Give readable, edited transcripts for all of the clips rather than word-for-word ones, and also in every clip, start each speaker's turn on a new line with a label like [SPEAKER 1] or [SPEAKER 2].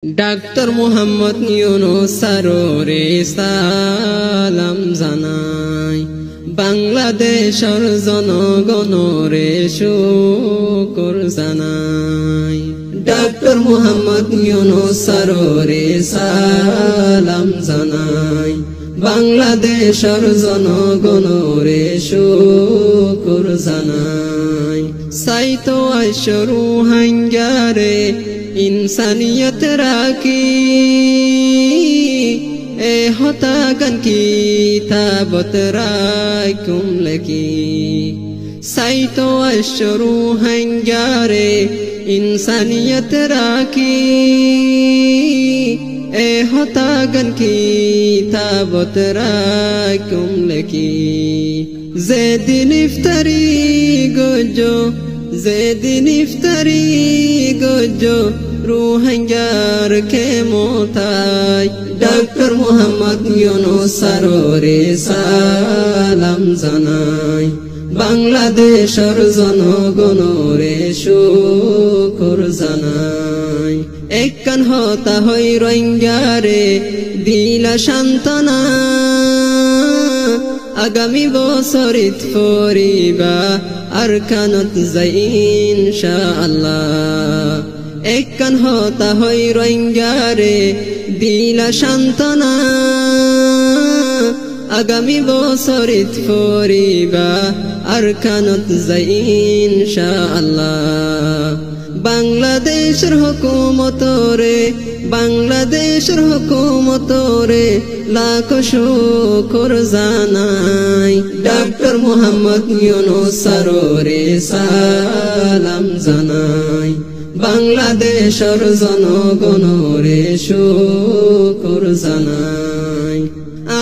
[SPEAKER 1] Doctor Mohammad Yunus স্যাররে সালাম জানাই, বাংলাদেশের জনগণরে শুকর জানাই। ডাক্তার মোহাম্মদ ইউনূস স্যাররে সালাম জানাই, বাংলাদেশের জনগণরে শুকর জানাই। সাইতো আইশরু হাঙ্গারে ইনসানিয়ত রাখি, এ হতাগান কিতাবত রাইকুম লেখি। সাইতো আশরু হাঙ্গারে ইনসানিয়ত রাখি, এ হতাগান কিতাবত রাইকুম লেখি। যেদিন ইফতারি গজো, যেদিন ইফতারি গজো রোহিঙ্গার ক্ষমতায়, ডাক্তার মোহাম্মদ ইউনূস স্যাররে সালাম জানাই, বাংলাদেশের জনগণরে শুকর জানাই। একখান হতা হই রোহিঙ্গারে দিলা সান্ত্বনা, আগামী বছরিত ফরিবা আরকানত যাই ইনশাআল্লাহ। একখান হতা হই রোহিঙ্গারে দিলা সান্ত্বনা, আগামী বছরিত ফরিবা আরকানত যাই ইনশাআল্লাহ। বাংলাদেশের হুকুমতরে, বাংলাদেশের হুকুমতরে লাখ শুকর জানাই, ডাক্তার মোহাম্মদ ইউনূস স্যাররে সালাম জানাই, বাংলাদেশের জনগণরে শুকর জানাই।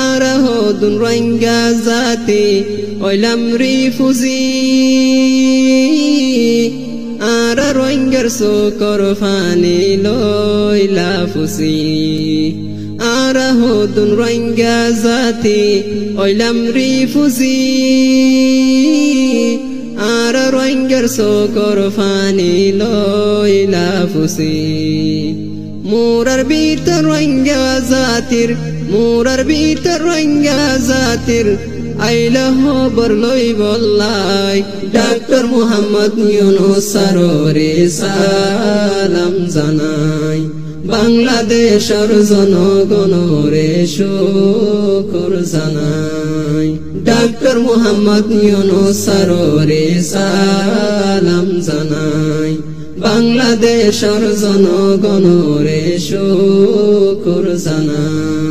[SPEAKER 1] আর হদুন রোহিঙ্গা জাতি ওইলাম রিফুজি, আর রোহিঙ্গার শুকর ফানি লইলা ফুসি। আর হদুন রোহিঙ্গা জাতি ওইলাম রিফুজি, আর রোহিঙ্গার শুকর ফানি লইলা ফুসি। মুরার ভিতর রোহিঙ্গা জাতির, মুরার ভিতর রোহিঙ্গা জাতির আইলা খবর লই বল্লাই, ডাক্তার মোহাম্মদ ইউনূস স্যাররে সালাম জানাই, বাংলাদেশের জনগণরে শুকর জানাই। ডাক্তার মোহাম্মদ ইউনূস স্যাররে সালাম জানাই, বাংলাদেশের জনগণরে শুকর জানাই।